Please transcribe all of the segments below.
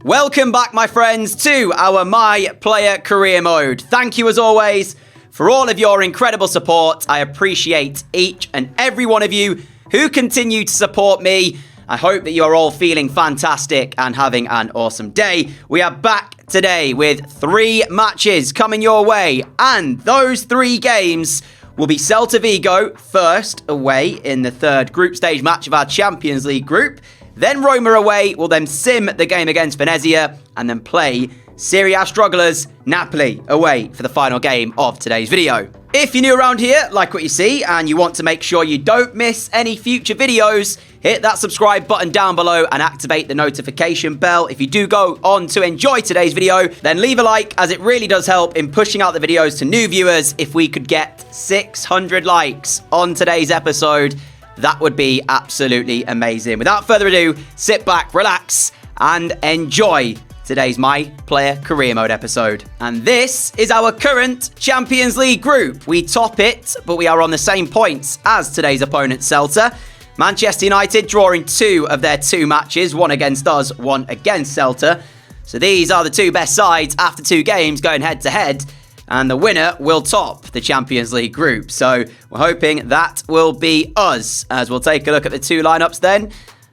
Welcome back, my friends, to our My Player Career Mode. Thank you, as always, for all of your incredible support. I appreciate each and every one of you who continue to support me. I hope that you are all feeling fantastic and having an awesome day. We are back today with 3 matches coming your way, and those 3 games will be Celta Vigo first away in the 3rd group stage match of our Champions League group. Then Roma away will then sim the game against Venezia and then play Serie A strugglers Napoli away for the final game of today's video. If you're new around here, like what you see, and you want to make sure you don't miss any future videos, hit that subscribe button down below and activate the notification bell. If you do go on to enjoy today's video, then leave a like, as it really does help in pushing out the videos to new viewers. If we could get 600 likes on today's episode, that would be absolutely amazing. Without further ado, sit back, relax, and enjoy today's My Player Career Mode episode. And this is our current Champions League group. We top it, but we are on the same points as today's opponent, Celta. Manchester United drawing 2 of their 2 matches, 1 against us, 1 against Celta. So these are the 2 best sides after 2 games going head to head. And the winner will top the Champions League group. So we're hoping that will be us, as we'll take a look at the 2 lineups then.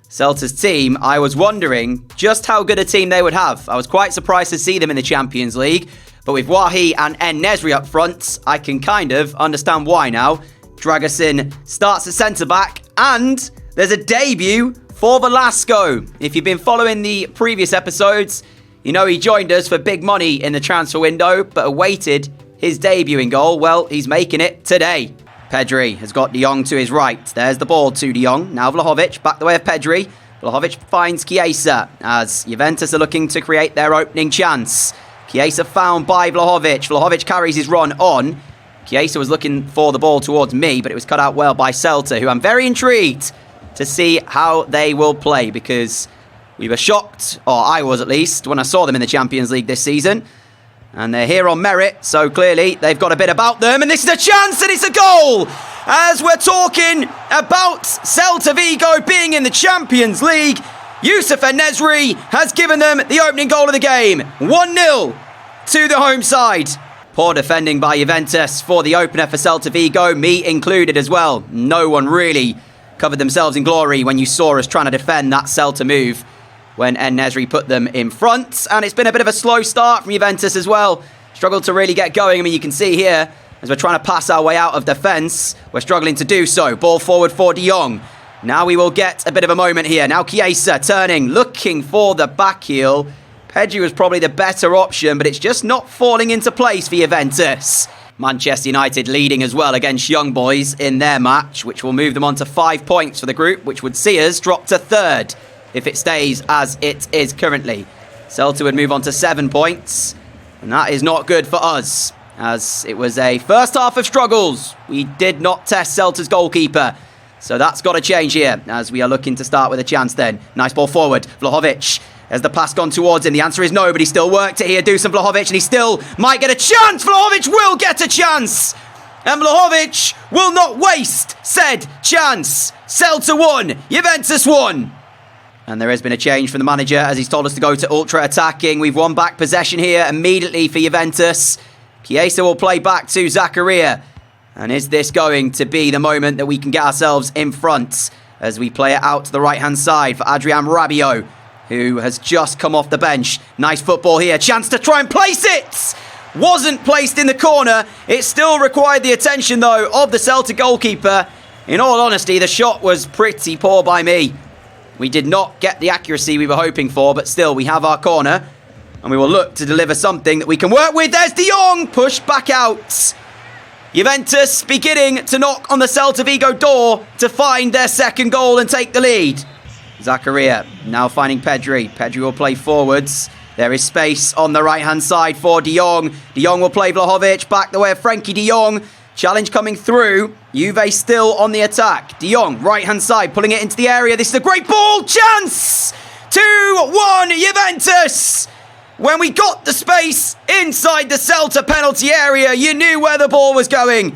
Celta's team, I was wondering just how good a team they would have. I was quite surprised to see them in the Champions League. But with Wahi and En-Nesyri up front, I can kind of understand why now. Dragusin starts at centre-back, and there's a debut for Velasco. If you've been following the previous episodes, you know he joined us for big money in the transfer window, but awaited his debuting goal. Well, he's making it today. Pedri has got De Jong to his right. There's the ball to De Jong. Now Vlahovic, back the way of Pedri. Vlahovic finds Chiesa as Juventus are looking to create their opening chance. Chiesa found by Vlahovic. Vlahovic carries his run on. Chiesa was looking for the ball towards me, but it was cut out well by Celta, who I'm very intrigued to see how they will play, because we were shocked, or I was at least, when I saw them in the Champions League this season. And they're here on merit, so clearly they've got a bit about them. And this is a chance, and it's a goal! As we're talking about Celta Vigo being in the Champions League, Youssef En-Nesyri has given them the opening goal of the game. 1-0 to the home side. Poor defending by Juventus for the opener for Celta Vigo, me included as well. No one really covered themselves in glory when you saw us trying to defend that Celta move when En-Nesyri put them in front. And it's been a bit of a slow start from Juventus as well. Struggled to really get going. I mean, you can see here, as we're trying to pass our way out of defence, we're struggling to do so. Ball forward for De Jong. Now we will get a bit of a moment here. Now Chiesa turning, looking for the back heel. Pedri was probably the better option, but it's just not falling into place for Juventus. Manchester United leading as well against Young Boys in their match, which will move them on to 5 points for the group, which would see us drop to 3rd if it stays as it is currently. Celta would move on to 7 points, and that is not good for us, as it was a first half of struggles. We did not test Celta's goalkeeper, so that's got to change here, as we are looking to start with a chance then. Nice ball forward, Vlahovic. Has the pass gone towards him? The answer is no, but he still worked it here. Dusan Vlahovic, and he still might get a chance. Vlahovic will get a chance. And Vlahovic will not waste said chance. Celta 1, Juventus 1. And there has been a change from the manager as he's told us to go to ultra-attacking. We've won back possession here immediately for Juventus. Chiesa will play back to Zakaria. And is this going to be the moment that we can get ourselves in front as we play it out to the right-hand side for Adrian Rabiot, who has just come off the bench. Nice football here. Chance to try and place it! Wasn't placed in the corner. It still required the attention, though, of the Celta goalkeeper. In all honesty, the shot was pretty poor by me. We did not get the accuracy we were hoping for, but still, we have our corner. And we will look to deliver something that we can work with. There's De Jong, pushed back out. Juventus beginning to knock on the Celta Vigo door to find their 2nd goal and take the lead. Zakaria now finding Pedri. Pedri will play forwards. There is space on the right-hand side for De Jong. De Jong will play Vlahovic back the way of Frenkie De Jong. Challenge coming through. Juve still on the attack. De Jong, right-hand side, pulling it into the area. This is a great ball. Chance! 2-1 Juventus! When we got the space inside the Celta penalty area, you knew where the ball was going.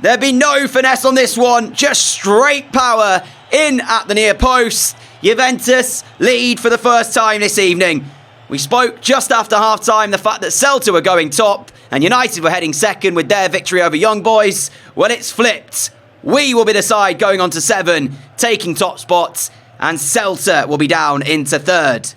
There'd be no finesse on this one. Just straight power in at the near post. Juventus lead for the first time this evening. We spoke just after half-time the fact that Celta were going top and United were heading second with their victory over Young Boys. Well, it's flipped. We will be the side going on to 7, taking top spots, and Celta will be down into 3rd.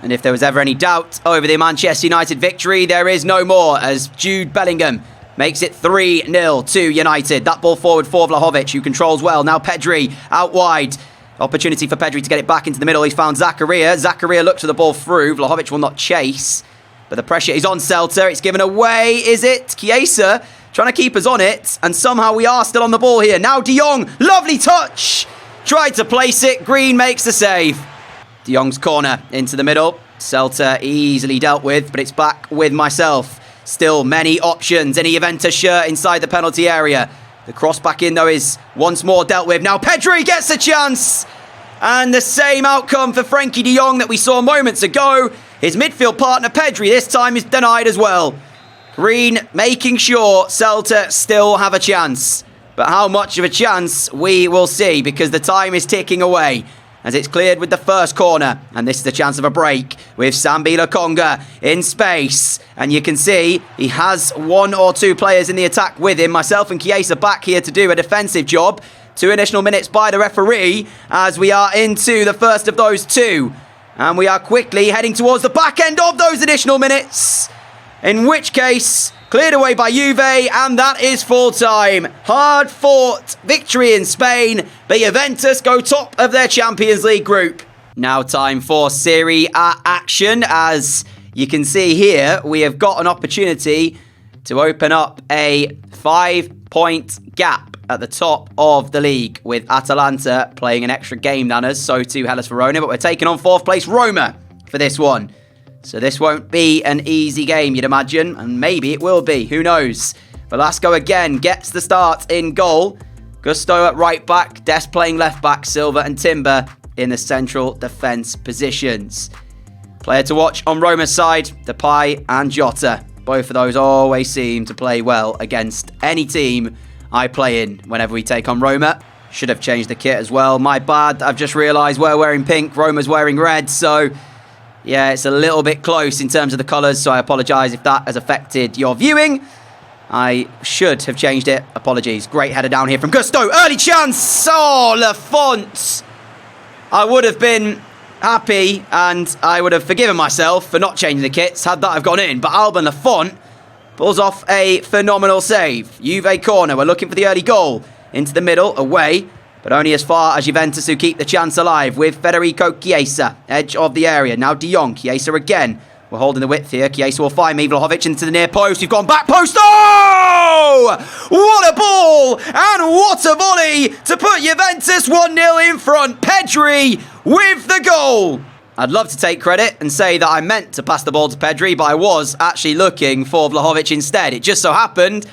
And if there was ever any doubt over the Manchester United victory, there is no more, as Jude Bellingham makes it 3-0 to United. That ball forward for Vlahovic, who controls well. Now Pedri out wide. Opportunity for Pedri to get it back into the middle. He's found Zakaria. Zakaria looks for the ball through. Vlahovic will not chase. But the pressure is on Celta. It's given away, is it? Chiesa trying to keep us on it. And somehow we are still on the ball here. Now De Jong. Lovely touch. Tried to place it. Green makes the save. De Jong's corner into the middle. Celta easily dealt with, but it's back with myself. Still many options in a Juventus shirt inside the penalty area. The cross back in, though, is once more dealt with. Now Pedri gets a chance. And the same outcome for Frenkie de Jong that we saw moments ago. His midfield partner, Pedri, this time is denied as well. Green making sure Celta still have a chance. But how much of a chance, we will see, because the time is ticking away. As it's cleared with the first corner. And this is the chance of a break with Sambi Lokonga in space. And you can see he has 1 or 2 players in the attack with him. Myself and Chiesa back here to do a defensive job. 2 additional minutes by the referee as we are into the first of those 2. And we are quickly heading towards the back end of those additional minutes. In which case, cleared away by Juve, and that is full time. Hard fought victory in Spain. But Juventus go top of their Champions League group. Now time for Serie A action. As you can see here, we have got an opportunity to open up a 5-point gap at the top of the league, with Atalanta playing an extra game than us. So too Hellas Verona, but we're taking on 4th place Roma for this one. So this won't be an easy game, you'd imagine, and maybe it will be, who knows. Velasco again gets the start in goal. Gusto at right back, Dest playing left back, Silva and Timber in the central defence positions. Player to watch on Roma's side, Depay and Jota. Both of those always seem to play well against any team I play in whenever we take on Roma. Should have changed the kit as well. My bad, I've just realised we're wearing pink, Roma's wearing red, so yeah, it's a little bit close in terms of the colours, so I apologise if that has affected your viewing. I should have changed it. Apologies. Great header down here from Gusto. Early chance. Oh, Lafont. I would have been happy and I would have forgiven myself for not changing the kits had that have gone in. But Alban Lafont pulls off a phenomenal save. Juve corner. We're looking for the early goal. Into the middle, away. But only as far as Juventus, who keep the chance alive with Federico Chiesa. Edge of the area. Now De Jong. Chiesa again. We're holding the width here. Chiesa will find me. Vlahovic into the near post. We've gone back post. Oh! What a ball! And what a volley to put Juventus 1-0 in front. Pedri with the goal. I'd love to take credit and say that I meant to pass the ball to Pedri, but I was actually looking for Vlahovic instead. It just so happened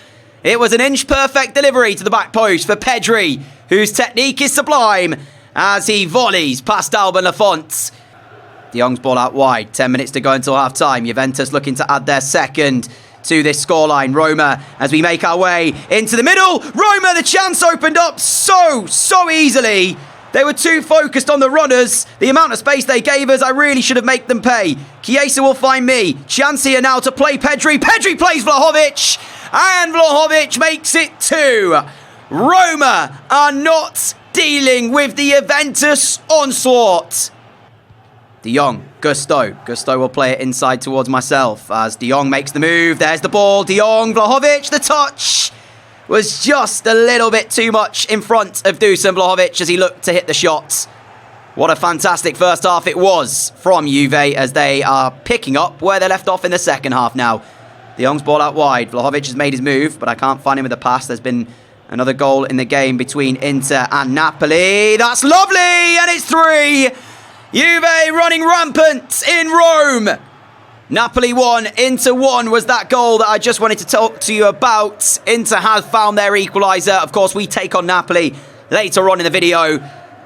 it was an inch-perfect delivery to the back post for Pedri, whose technique is sublime as he volleys past Alban Lafont. De Jong's ball out wide. 10 minutes to go until half-time. Juventus looking to add their second to this scoreline. Roma, as we make our way into the middle. Roma, the chance opened up so easily. They were too focused on the runners. The amount of space they gave us, I really should have made them pay. Chiesa will find me. Chance here now to play Pedri. Pedri plays Vlahovic. And Vlahovic makes it 2. Roma are not dealing with the Juventus onslaught. De Jong, Gusto. Gusto will play it inside towards myself as De Jong makes the move. There's the ball. De Jong, Vlahovic, the touch was just a little bit too much in front of Dusan Vlahovic as he looked to hit the shots. What a fantastic first half it was from Juve as they are picking up where they left off in the second half now. De Jong's ball out wide. Vlahovic has made his move, but I can't find him with the pass. There's been another goal in the game between Inter and Napoli. That's lovely, and it's 3. Juve running rampant in Rome. Napoli 1, Inter 1 was that goal that I just wanted to talk to you about. Inter has found their equaliser. Of course, we take on Napoli later on in the video.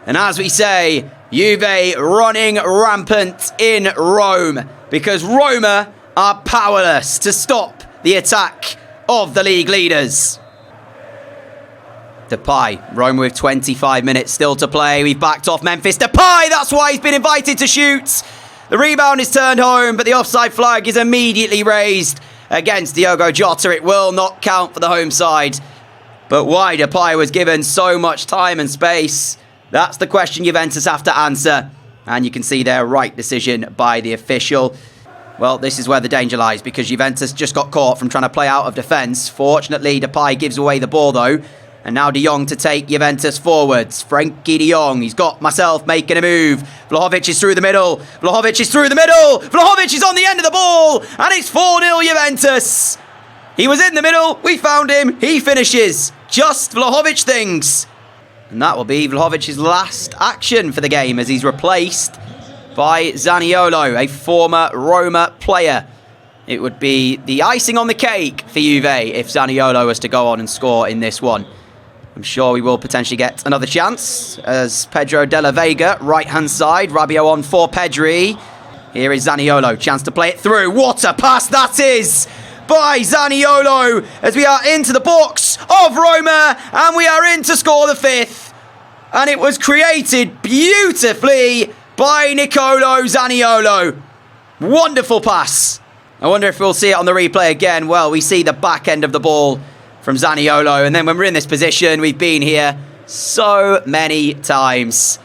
And as we say, Juve running rampant in Rome because Roma are powerless to stop the attack of the league leaders. Depay, Roma with 25 minutes still to play. We've backed off Memphis. Depay, that's why he's been invited to shoot. The rebound is turned home, but the offside flag is immediately raised against Diogo Jota. It will not count for the home side. But why Depay was given so much time and space? That's the question Juventus have to answer. And you can see their right decision by the official. Well, this is where the danger lies, because Juventus just got caught from trying to play out of defence. Fortunately, Depay gives away the ball, though. And now De Jong to take Juventus forwards. Frenkie De Jong, he's got myself making a move. Vlahovic is through the middle. Vlahovic is through the middle. Vlahovic is on the end of the ball. And it's 4-0 Juventus. He was in the middle. We found him. He finishes. Just Vlahovic things. And that will be Vlahovic's last action for the game, as he's replaced by Zaniolo, a former Roma player. It would be the icing on the cake for Juve if Zaniolo was to go on and score in this one. I'm sure we will potentially get another chance as Pedro Della Vega, right-hand side. Rabiot on for Pedri. Here is Zaniolo. Chance to play it through. What a pass that is by Zaniolo as we are into the box of Roma and we are in to score the fifth. And it was created beautifully by Nicolo Zaniolo. Wonderful pass. I wonder if we'll see it on the replay again. Well, we see the back end of the ball from Zaniolo. And then when we're in this position, we've been here so many times.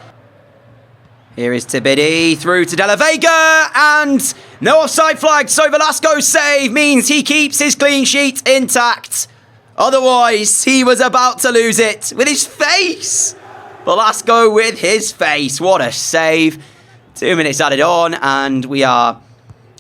Here is Tibidi through to Della Vega. And no offside flag. So Velasco's save means he keeps his clean sheet intact. Otherwise, he was about to lose it with his face. Velasco with his face. What a save. 2 minutes added on. And we are,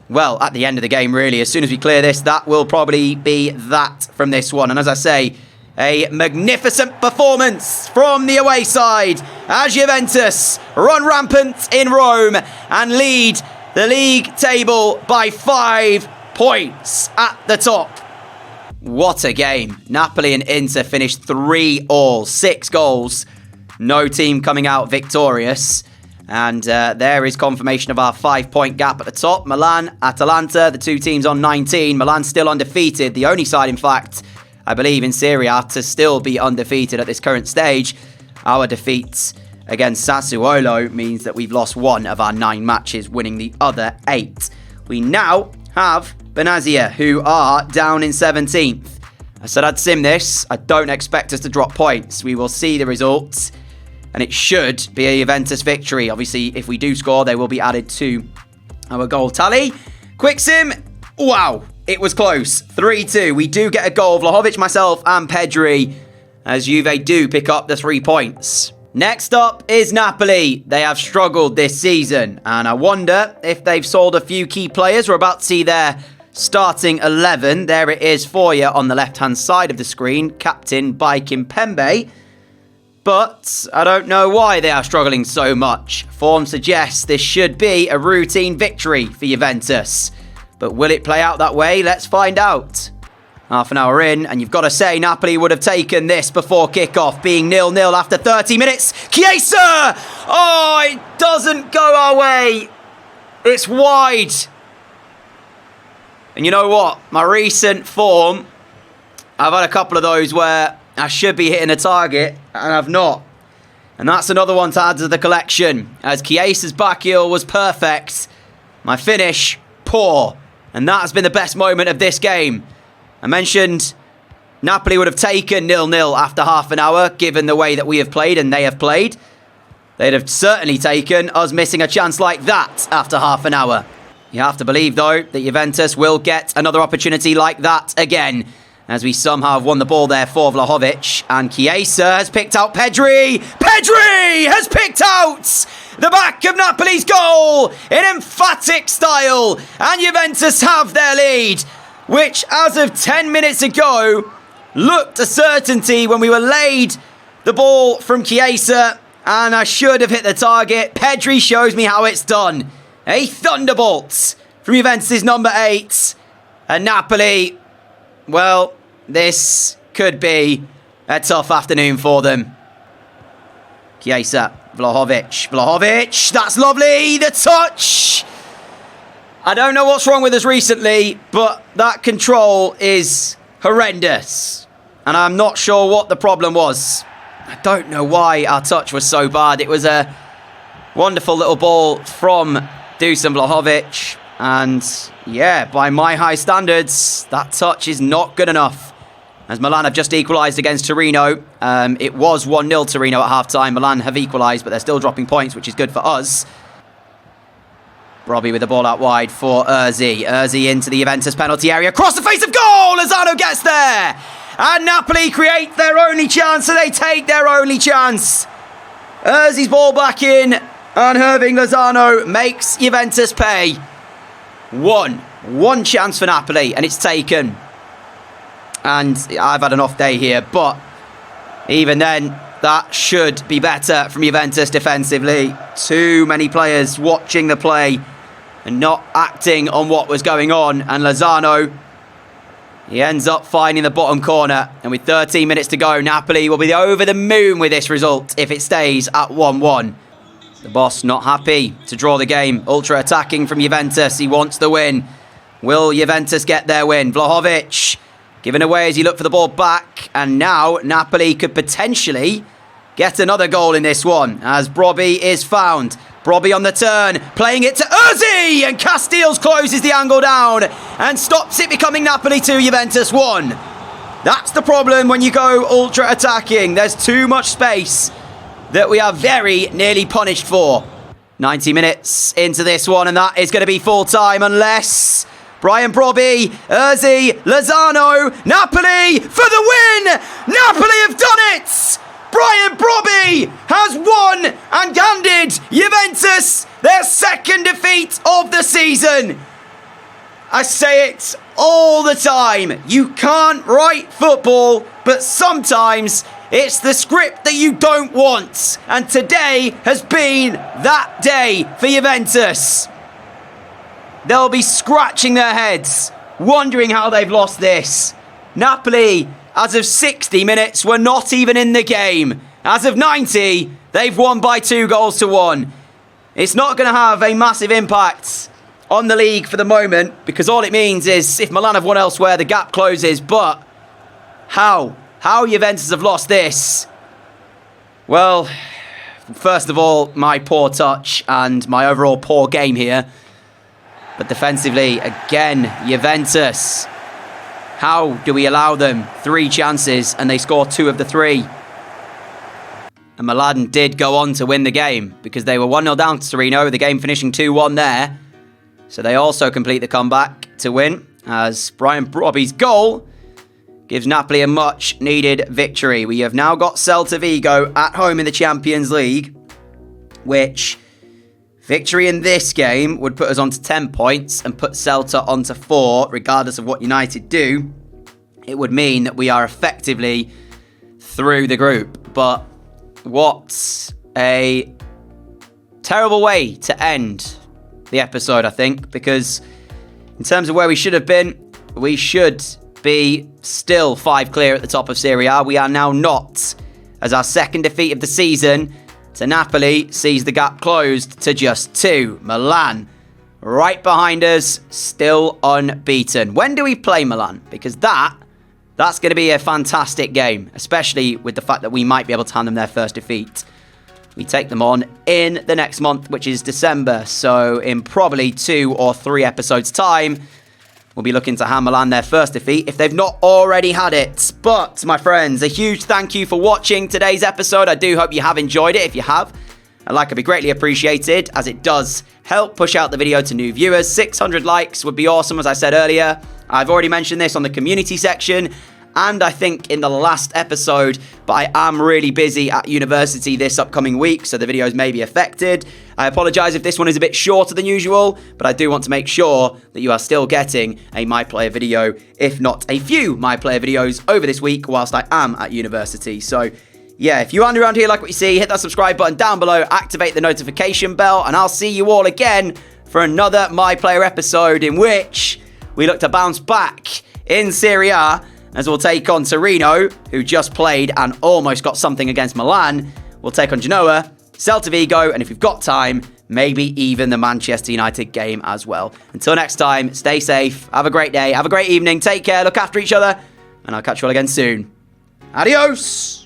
well, at the end of the game, really. As soon as we clear this, that will probably be that from this one. And as I say, a magnificent performance from the away side as Juventus run rampant in Rome and lead the league table by 5 points at the top. What a game. Napoli and Inter finished 3-3, 6 goals. No team coming out victorious. And there is confirmation of our 5-point gap at the top. Milan, Atalanta, the two teams on 19. Milan still undefeated. The only side, in fact, I believe in Serie A to still be undefeated at this current stage. Our defeat against Sassuolo means that we've lost 1 of our 9 matches, winning the other 8. We now have Benazia, who are down in 17th. I said I'd sim this. I don't expect us to drop points. We will see the results. And it should be a Juventus victory. Obviously, if we do score, they will be added to our goal tally. Quick sim. Wow. It was close. 3-2. We do get a goal. Vlahovic, myself, and Pedri. As Juve do pick up the 3 points. Next up is Napoli. They have struggled this season. And I wonder if they've sold a few key players. We're about to see their starting 11. There it is for you on the left-hand side of the screen. Captain by Kimpembe. But I don't know why they are struggling so much. Form suggests this should be a routine victory for Juventus. But will it play out that way? Let's find out. Half an hour in, and you've got to say Napoli would have taken this before kickoff, being 0-0 after 30 minutes. Chiesa! Oh, it doesn't go our way. It's wide. And you know what? My recent form, I've had a couple of those where I should be hitting a target, and I've not. And that's another one to add to the collection, as Chiesa's back heel was perfect. My finish, poor. And that has been the best moment of this game. I mentioned Napoli would have taken 0-0 after half an hour, given the way that we have played and they have played. They'd have certainly taken us missing a chance like that after half an hour. You have to believe, though, that Juventus will get another opportunity like that again, as we somehow have won the ball there for Vlahovic. And Chiesa has picked out Pedri. Pedri has picked out the back of Napoli's goal in emphatic style. And Juventus have their lead, which as of 10 minutes ago looked a certainty when we were laid the ball from Chiesa. And I should have hit the target. Pedri shows me how it's done. A thunderbolt from Juventus' number 8. And Napoli, well, this could be a tough afternoon for them. Chiesa, Vlahovic, Vlahovic, that's lovely, the touch. I don't know what's wrong with us recently, but that control is horrendous. And I'm not sure what the problem was. I don't know why our touch was so bad. It was a wonderful little ball from Dusan Vlahovic. And yeah, by my high standards, that touch is not good enough. As Milan have just equalised against Torino. It was 1-0 Torino at half-time. Milan have equalised, but they're still dropping points, which is good for us. Robbie with the ball out wide for Urzi. Urzi into the Juventus penalty area. Across the face of goal! Lozano gets there! And Napoli create their only chance, so they take their only chance. Urzi's ball back in, and Hirving Lozano makes Juventus pay. One chance for Napoli, and it's taken. And I've had an off day here, but even then, that should be better from Juventus defensively. Too many players watching the play and not acting on what was going on. And Lozano, he ends up finding the bottom corner. And with 13 minutes to go, Napoli will be over the moon with this result if it stays at 1-1. The boss not happy to draw the game. Ultra attacking from Juventus. He wants the win. Will Juventus get their win? Vlahovic giving away as he looked for the ball back. And now Napoli could potentially get another goal in this one as Brobby is found. Brobby on the turn, playing it to Urzi, and Castiles closes the angle down and stops it becoming Napoli 2, Juventus 1. That's the problem when you go ultra attacking. There's too much space that we are very nearly punished for. 90 minutes into this one, and that is going to be full time unless Brian Brobby, Urzi, Lozano, Napoli for the win! Napoli have done it! Brian Brobby has won and handed Juventus their second defeat of the season. I say it all the time. You can't write football, but sometimes it's the script that you don't want. And today has been that day for Juventus. They'll be scratching their heads, wondering how they've lost this. Napoli, as of 60 minutes, were not even in the game. As of 90, they've won by 2-1. It's not going to have a massive impact on the league for the moment, because all it means is if Milan have won elsewhere, the gap closes. But how Juventus have lost this? Well, first of all, my poor touch and my overall poor game here. But defensively, again, Juventus. How do we allow them 3 chances and they score 2 of the 3? And Milan did go on to win the game because they were 1-0 down to Torino, with the game finishing 2-1 there. So they also complete the comeback to win, as Brian Brobby's goal gives Napoli a much-needed victory. We have now got Celta Vigo at home in the Champions League, which victory in this game would put us on to 10 points and put Celta on to 4, regardless of what United do. It would mean that we are effectively through the group. But what a terrible way to end the episode, I think, because in terms of where we should have been, we should be still 5 clear at the top of Serie A. We are now not, as our second defeat of the season to Napoli sees the gap closed to just 2. Milan, right behind us, still unbeaten. When do we play Milan? Because that's going to be a fantastic game, especially with the fact that we might be able to hand them their first defeat. We take them on in the next month, which is December. So in probably 2 or 3 episodes' time, we'll be looking to hand Milan their first defeat if they've not already had it. But, my friends, a huge thank you for watching today's episode. I do hope you have enjoyed it. If you have, a like would be greatly appreciated, as it does help push out the video to new viewers. 600 likes would be awesome, as I said earlier. I've already mentioned this on the community section, and I think in the last episode, but I am really busy at university this upcoming week, so the videos may be affected. I apologise if this one is a bit shorter than usual, but I do want to make sure that you are still getting a My Player video, if not a few My Player videos over this week whilst I am at university. So yeah, if you are around here, like what you see, hit that subscribe button down below, activate the notification bell, and I'll see you all again for another My Player episode in which we look to bounce back in Serie A, as we'll take on Torino, who just played and almost got something against Milan. We'll take on Genoa, Celta Vigo, and if you've got time, maybe even the Manchester United game as well. Until next time, stay safe, have a great day, have a great evening, take care, look after each other, and I'll catch you all again soon. Adios!